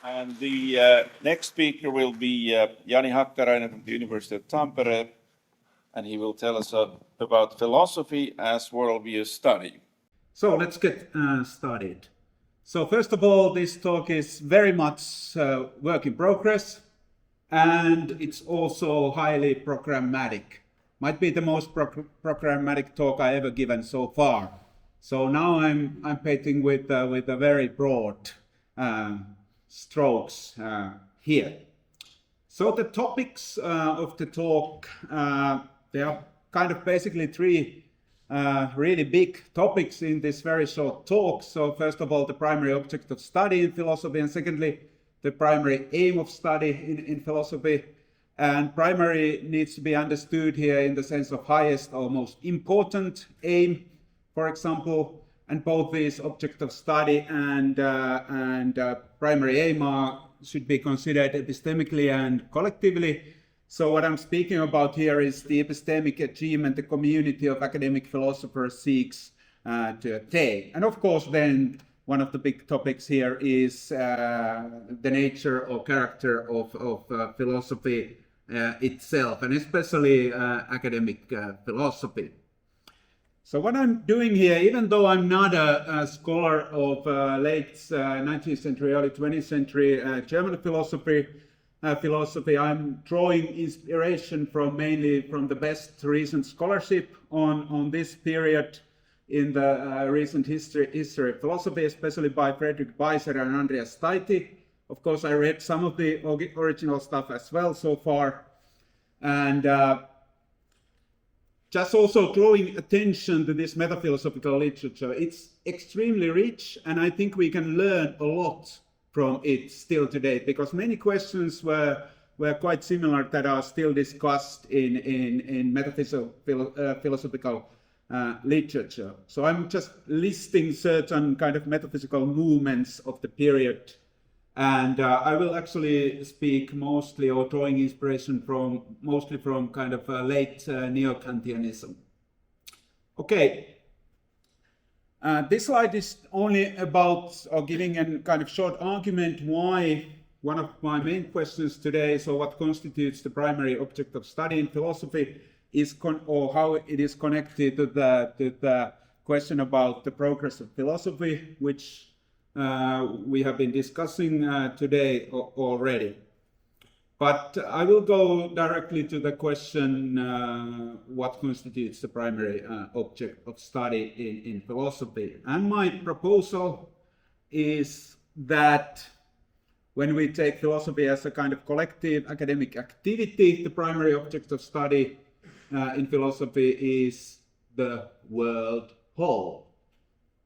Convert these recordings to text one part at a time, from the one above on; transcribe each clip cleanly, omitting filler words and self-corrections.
And the next speaker will be Jani Hakkarainen from the University of Tampere, and he will tell us about philosophy as worldview study. So let's get started. So first of all, this talk is very much work in progress, and it's also highly programmatic. Might be the most programmatic talk I ever given so far. So now I'm painting with a very broad strokes here. So the topics of the talk, they are kind of basically three really big topics in this very short talk. So first of all, the primary object of study in philosophy, and secondly, the primary aim of study in philosophy. And primary needs to be understood here in the sense of highest or most important aim, for example. And both these object of study and primary aim should be considered epistemically and collectively. So what I'm speaking about here is the epistemic achievement the community of academic philosophers seeks to attain. And of course, then one of the big topics here is the nature or character of philosophy itself, and especially academic philosophy. So what I'm doing here, even though I'm not a scholar of late 19th century, early 20th century German philosophy, I'm drawing inspiration mainly from the best recent scholarship on this period in the recent history of philosophy, especially by Friedrich Weiser and Andreas Steiti. Of course, I read some of the original stuff as well so far, and just also drawing attention to this metaphilosophical literature. It's extremely rich, and I think we can learn a lot from it still today, because many questions were quite similar that are still discussed in metaphysical philosophical literature. So I'm just listing certain kind of metaphysical movements of the period, and I will actually speak mostly or drawing inspiration mostly from kind of late neo-Kantianism. Okay. This slide is only about giving a kind of short argument why one of my main questions today, so what constitutes the primary object of study in philosophy, is or how it is connected to the question about the progress of philosophy, which we have been discussing today already. But I will go directly to the question, what constitutes the primary object of study in philosophy. And my proposal is that when we take philosophy as a kind of collective academic activity, the primary object of study in philosophy is the world whole.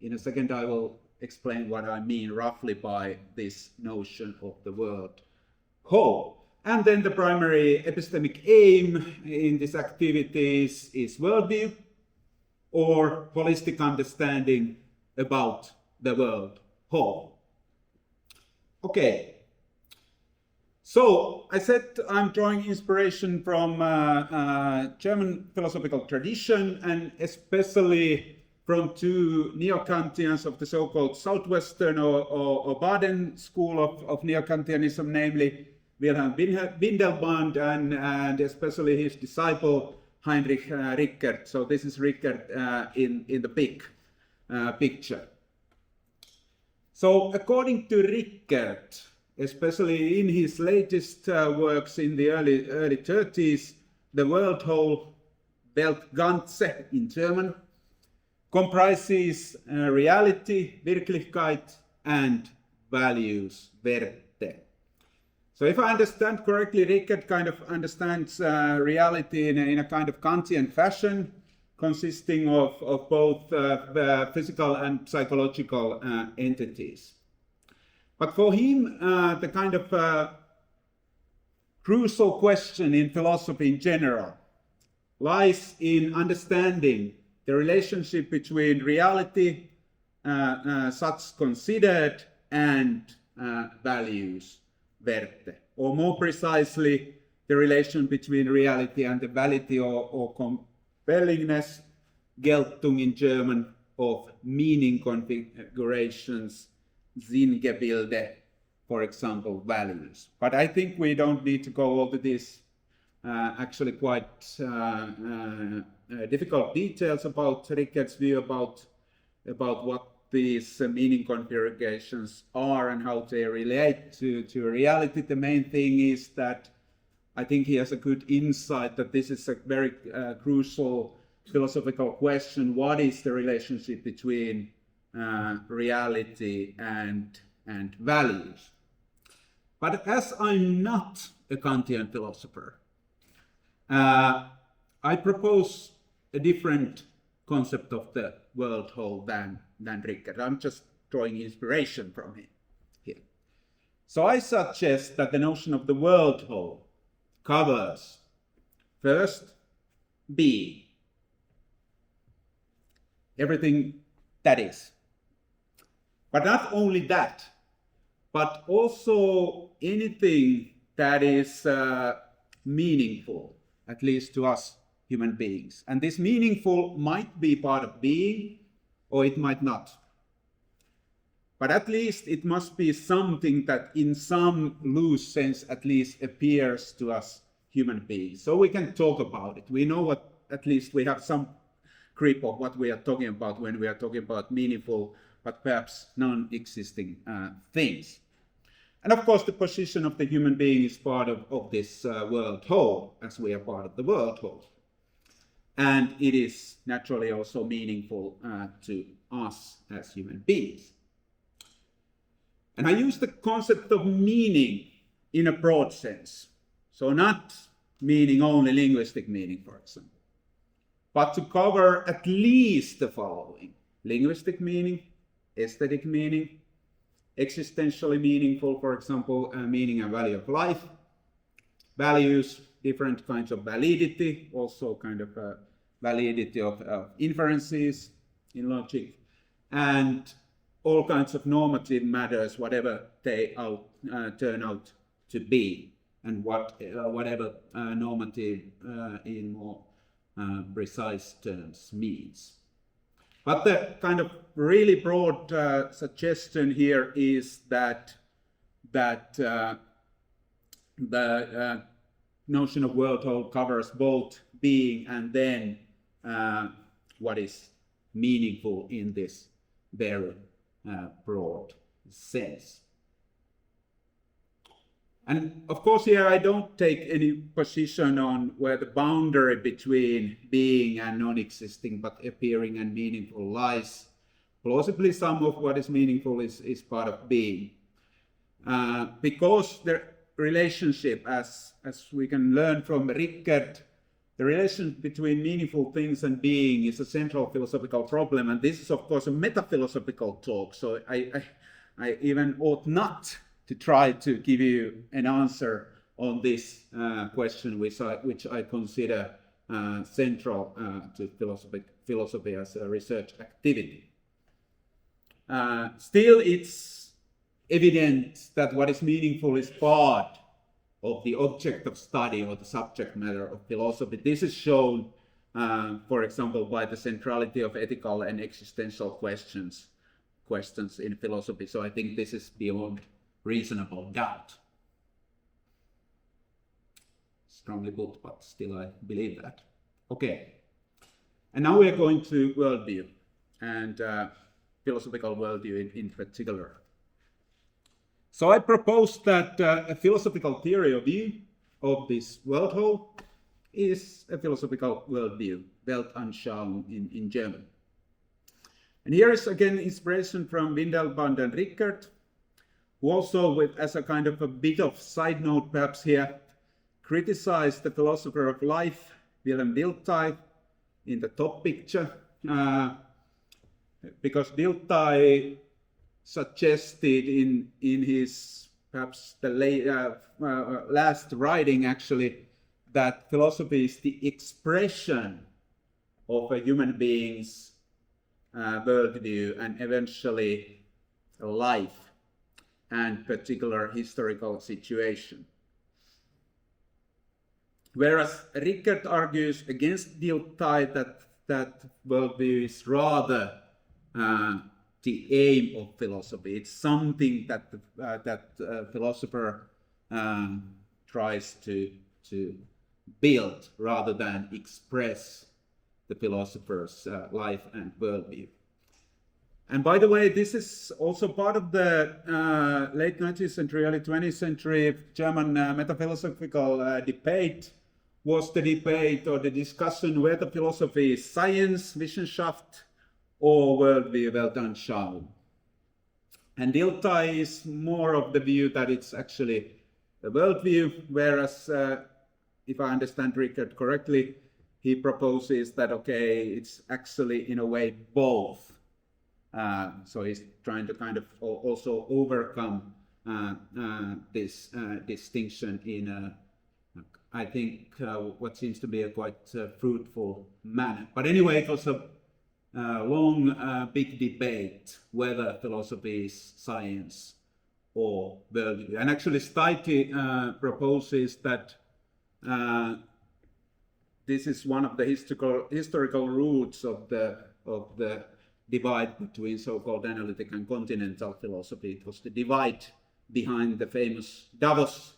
In a second, I will explain what I mean roughly by this notion of the world whole. And then the primary epistemic aim in this activity is worldview, or holistic understanding about the world whole. Okay. So I said I'm drawing inspiration from German philosophical tradition, and especially from two neo-Kantians of the so-called Southwestern or Baden school of neo-Kantianism, namely Wilhelm Windelband and especially his disciple Heinrich Rickert. So this is Rickert in the big picture. So according to Rickert, especially in his latest works in the early 30s, the world whole, Weltganze in German, comprises reality, Wirklichkeit, and values, Werte. So if I understand correctly, Rickert kind of understands reality in a kind of Kantian fashion, consisting of both physical and psychological entities. But for him, the kind of crucial question in philosophy in general lies in understanding the relationship between reality, such considered, and values, Werte, or more precisely, the relation between reality and the validity or compellingness, Geltung in German, of meaning configurations, Sinngebilde, for example, values. But I think we don't need to go over this actually quite difficult details about Rickert's view about what these meaning configurations are and how they relate to reality. The main thing is that I think he has a good insight that this is a very crucial philosophical question. What is the relationship between reality and values? But as I'm not a Kantian philosopher, I propose a different concept of the world whole than Rickert. I'm just drawing inspiration from him here. So I suggest that the notion of the world whole covers first being, everything that is. But not only that, but also anything that is meaningful, at least to us human beings. And this meaningful might be part of being, or it might not. But at least it must be something that in some loose sense at least appears to us human beings. So we can talk about it. We know what, at least we have some grip of what we are talking about when we are talking about meaningful, but perhaps non-existing things. And of course, the position of the human being is part of this world whole, as we are part of the world whole. And it is naturally also meaningful to us as human beings. And I use the concept of meaning in a broad sense. So not meaning only linguistic meaning, for example, but to cover at least the following: linguistic meaning, aesthetic meaning, existentially meaningful, for example, meaning and value of life, values, different kinds of validity, also kind of validity of inferences in logic, and all kinds of normative matters, whatever they turn out to be, and whatever normative in more precise terms means. But the kind of really broad suggestion here is that the notion of world whole covers both being and then what is meaningful in this very broad sense. And of course here I don't take any position on where the boundary between being and non-existing but appearing and meaningful lies. Plausibly some of what is meaningful is part of being. Because the relationship, as we can learn from Rickert, the relation between meaningful things and being is a central philosophical problem, and this is of course a metaphilosophical talk, so I even ought not to try to give you an answer on this question, which I consider central to philosophy as a research activity. Still, it's evident that what is meaningful is part of the object of study or the subject matter of philosophy. This is shown, for example, by the centrality of ethical and existential questions in philosophy. So I think this is beyond reasonable doubt. Strongly put, but still I believe that. Okay. And now we are going to worldview, and philosophical worldview in particular. So I propose that a philosophical theory of view of this world whole is a philosophical worldview, Weltanschauung in German. And here is again inspiration from Windelband and Rickert, who also, as a kind of a bit of side note perhaps here, criticized the philosopher of life, Wilhelm Windelband, in the top picture, because Windelband suggested in his perhaps the last writing actually that philosophy is the expression of a human being's worldview and eventually life and particular historical situation. Whereas Rickert argues against Windelband that worldview is rather the aim of philosophy. It's something that philosopher tries to build rather than express the philosopher's life and worldview. And by the way, this is also part of the late 19th century, early 20th century German metaphilosophical debate. Was the debate or the discussion whether philosophy is science, Wissenschaft, or worldview, Weltanschauung. And Dilthey is more of the view that it's actually a worldview, whereas, if I understand Rickert correctly, he proposes that, okay, it's actually in a way both. So he's trying to kind of also overcome this distinction in I think what seems to be a quite fruitful manner. But anyway, it was a long, big debate whether philosophy is science or worldview. And actually, Steiti proposes that this is one of the historical roots of the divide between so-called analytic and continental philosophy. It was the divide behind the famous Davos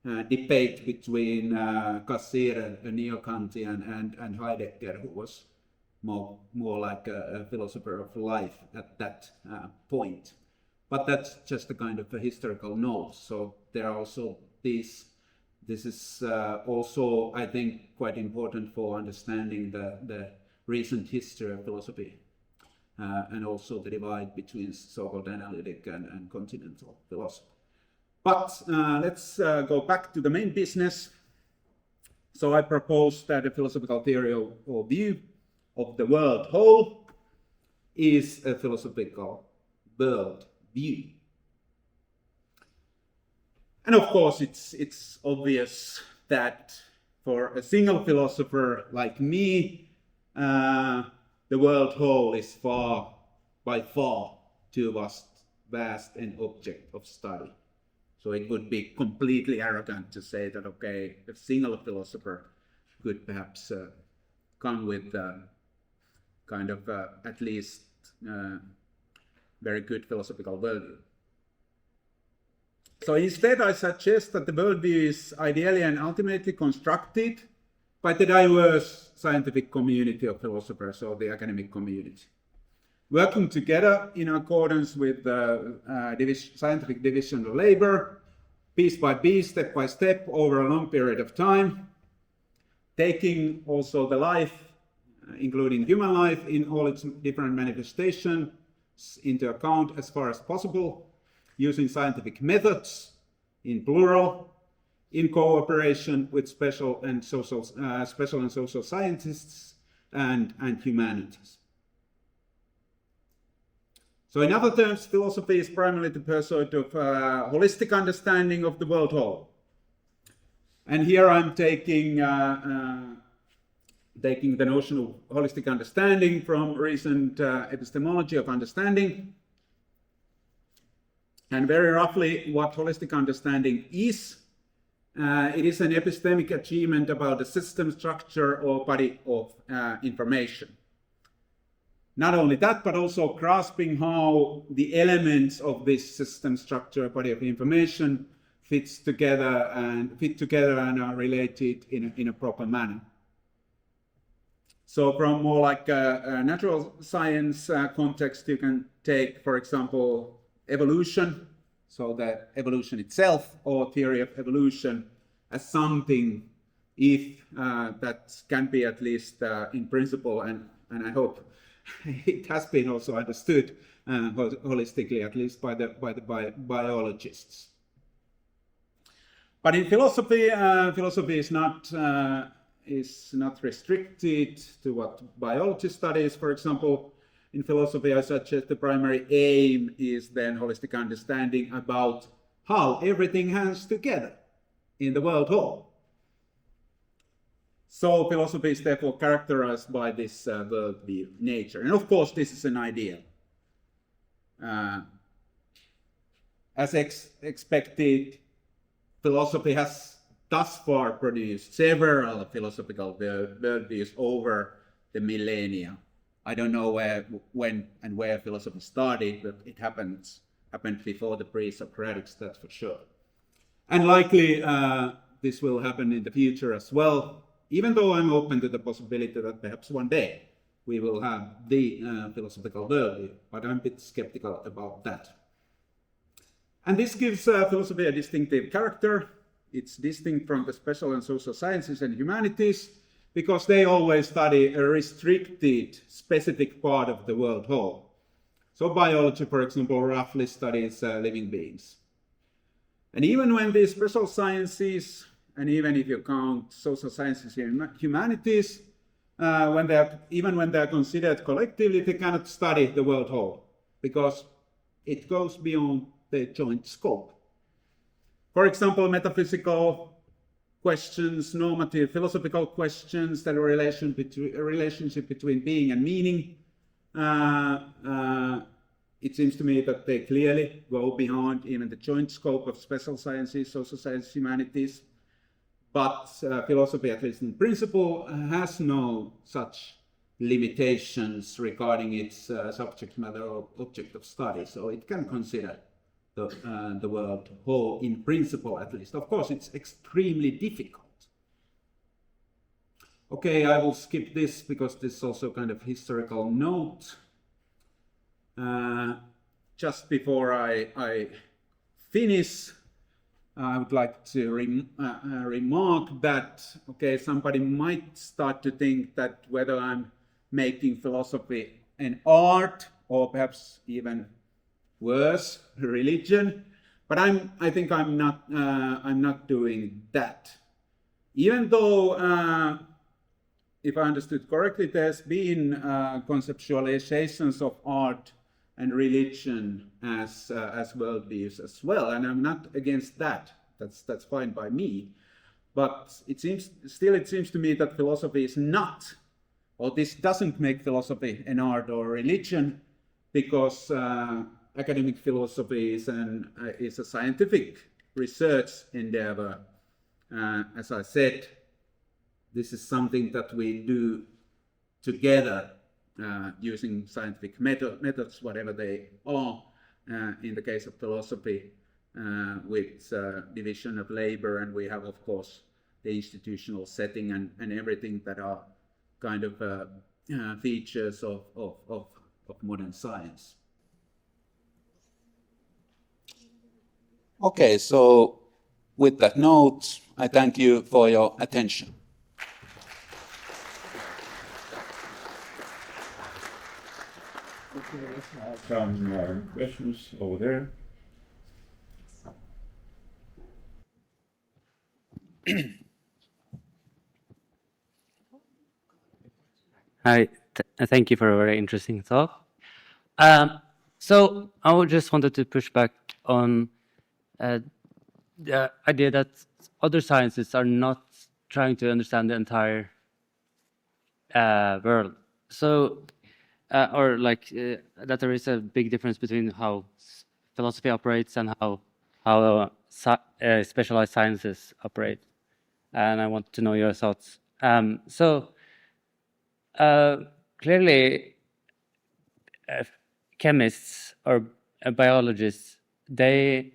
debate between Cassirer, a neo-Kantian, and Heidegger, who was more like a philosopher of life at that point. But that's just a kind of a historical note. So there are also these. This is also, I think, quite important for understanding the recent history of philosophy, and also the divide between so-called analytic and continental philosophy. But let's go back to the main business. So I propose that a philosophical theory or view of the world whole is a philosophical world view. And of course, it's obvious that for a single philosopher like me, the world whole is by far too vast an object of study. So it would be completely arrogant to say that, okay, a single philosopher could perhaps come with kind of at least very good philosophical worldview. So instead, I suggest that the worldview is ideally and ultimately constructed by the diverse scientific community of philosophers, or the academic community, working together in accordance with the scientific division of labor, piece by piece, step by step, over a long period of time, taking also the life, including human life, in all its different manifestations into account as far as possible, using scientific methods in plural, in cooperation with special and social scientists and humanities. So in other terms, philosophy is primarily the pursuit of holistic understanding of the world whole. And here I'm taking the notion of holistic understanding from recent epistemology of understanding. And very roughly, what holistic understanding is, it is an epistemic achievement about a system, structure, or body of information. Not only that, but also grasping how the elements of this system, structure, body of information fit together and are related in a proper manner. So from more like a natural science context, you can take, for example, evolution, so the evolution itself, or theory of evolution, as something, if that can be at least in principle, and I hope it has been also understood holistically, at least by the biologists. But in philosophy, philosophy is not restricted to what biology studies. For example, in philosophy, I suggest the primary aim is then holistic understanding about how everything hangs together in the world whole. So philosophy is therefore characterized by this worldview nature. And of course, this is an ideal. As expected, philosophy has thus far produced several philosophical worldviews over the millennia. I don't know when and where philosophy started, but it happened before the pre-Socratics, that's for sure. And likely this will happen in the future as well, even though I'm open to the possibility that perhaps one day we will have the philosophical worldview, but I'm a bit skeptical about that. And this gives philosophy a distinctive character. It's distinct from the special and social sciences and humanities because they always study a restricted, specific part of the world whole. So biology, for example, roughly studies living beings. And even when these special sciences, and even if you count social sciences and humanities, even when they are considered collectively, they cannot study the world whole because it goes beyond the joint scope. For example, metaphysical questions, normative philosophical questions, the relationship between being and meaning, it seems to me that they clearly go beyond even the joint scope of special sciences, social sciences, humanities. But philosophy, at least in principle, has no such limitations regarding its subject matter or object of study. So it can consider the world whole in principle, at least. Of course, it's extremely difficult. Okay, I will skip this because this is also kind of historical note. Just before I finish, I would like to remark that, okay, somebody might start to think that whether I'm making philosophy an art or perhaps even worse, religion, but I think I'm not doing that. Even though, if I understood correctly, there's been conceptualizations of art and religion as worldviews as well, and I'm not against that. That's fine by me. But it seems to me that philosophy is not, or this doesn't make philosophy an art or religion, because academic philosophy is a scientific research endeavor. As I said, this is something that we do together using scientific methods, whatever they are. In the case of philosophy, with division of labor, and we have, of course, the institutional setting and everything that are kind of features of modern science. Okay, so with that note, I thank you for your attention. Okay, let's have some questions over there. Hi, thank you for a very interesting talk. So I just wanted to push back on the idea that other sciences are not trying to understand the entire world. So, or like that there is a big difference between how philosophy operates and how specialized sciences operate. And I want to know your thoughts. Clearly, chemists or biologists, they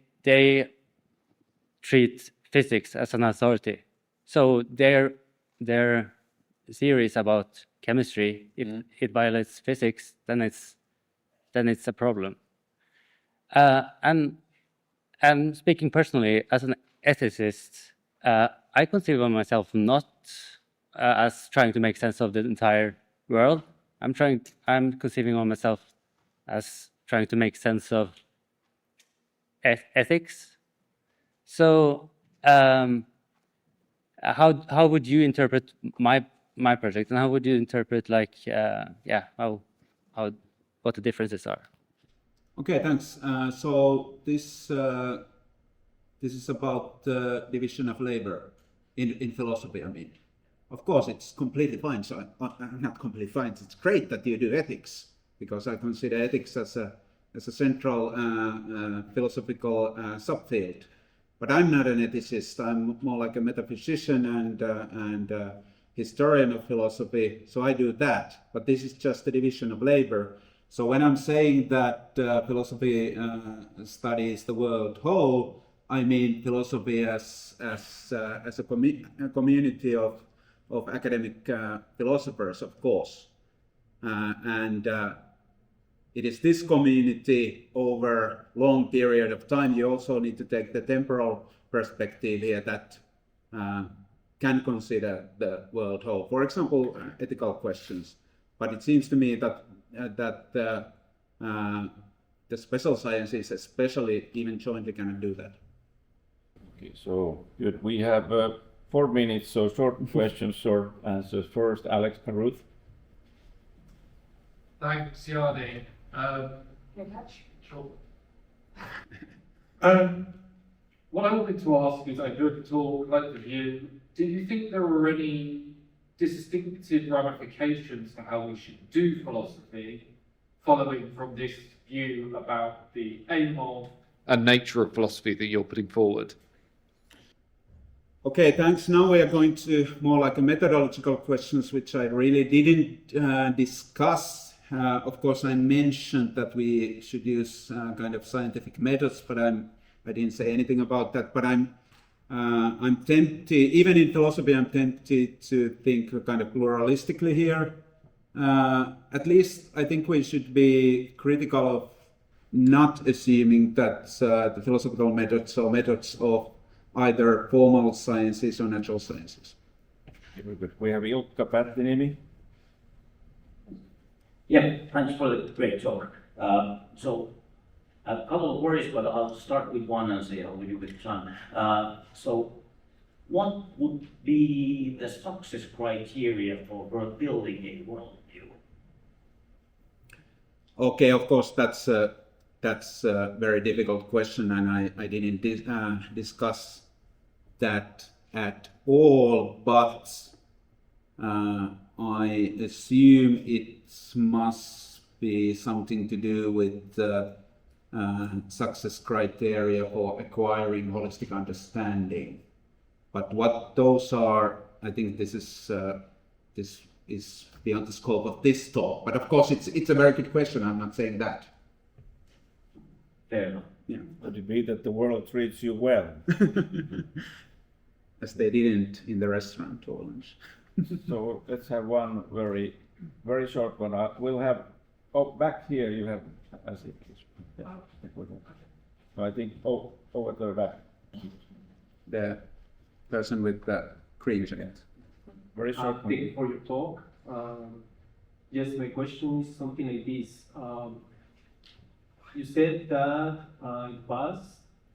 treat physics as an authority. So their theories about chemistry, if it violates physics, then it's a problem. And speaking personally, as an ethicist, I consider myself not as trying to make sense of the entire world. I'm conceiving of myself as trying to make sense of ethics. So, how would you interpret my project, and how would you interpret what the differences are? Okay, thanks. So this is about the division of labor in philosophy. I mean, of course, it's completely fine. So not completely fine. It's great that you do ethics, because I consider ethics as a central philosophical subfield. But I'm not an ethicist. I'm more like a metaphysician, and historian of philosophy, so I do that. But this is just a division of labor. So when I'm saying that philosophy studies the world whole, I mean philosophy as a community of academic philosophers, of course, and it is this community over long period of time. You also need to take the temporal perspective here that can consider the world whole. For example, ethical questions. But it seems to me that the special sciences, especially even jointly, cannot do that. Okay, so good. We have 4 minutes, so short questions, short answers. First, Alex Caruth. Thanks, Jani. Sure. What I wanted to ask is, I heard the talk, like the view. Did you think there were any distinctive ramifications for how we should do philosophy, following from this view about the aim of and nature of philosophy that you're putting forward? Okay, thanks. Now we are going to more like a methodological questions, which I really didn't discuss. Of course, I mentioned that we should use kind of scientific methods, but I didn't say anything about that. But I'm tempted, even in philosophy, I'm tempted to think kind of pluralistically here. At least I think we should be critical of not assuming that the philosophical methods or methods of either formal sciences or natural sciences. Very good. We have Ilkka Pättinimi. Yeah, thanks for the great talk. So a couple of worries, but I'll start with one and say I'll leave you with time. So what would be the success criteria for building a worldview? Okay, of course, that's a very difficult question, and I didn't discuss that at all, but I assume it must be something to do with the success criteria for acquiring holistic understanding. But what those are, I think this is beyond the scope of this talk. But of course, it's a very good question. I'm not saying that. Fair enough. Yeah. Could it be that the world treats you well? As they didn't in the restaurant or lunch. So let's have one very, very short one. We'll have, back here you have, as it is. Yeah. So I think, over the back. The person with the cream jacket. Very short Thank you one. for your talk. Yes, my question is something like this. You said that in the past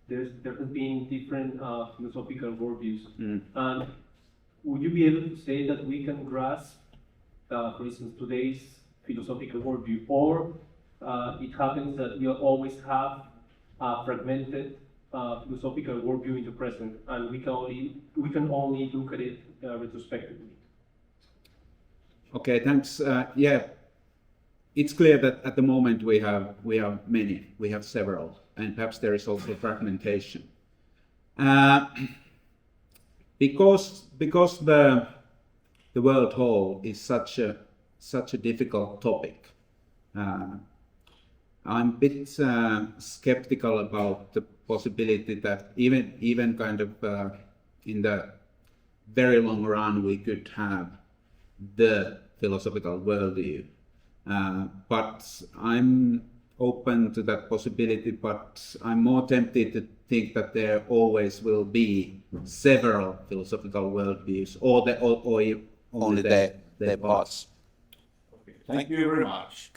there has been different philosophical worldviews. And would you be able to say that we can grasp, for instance, today's philosophical worldview, or it happens that we always have a fragmented philosophical worldview in the present, and we can only look at it retrospectively? Okay, thanks. Yeah, it's clear that at the moment we have many, we have several, and perhaps there is also fragmentation. Because the world whole is such a difficult topic. I'm a bit skeptical about the possibility that even kind of in the very long run we could have the philosophical worldview. But I'm open to that possibility, but I'm more tempted to think that there always will be several philosophical worldviews, or only their parts. Thank you very much.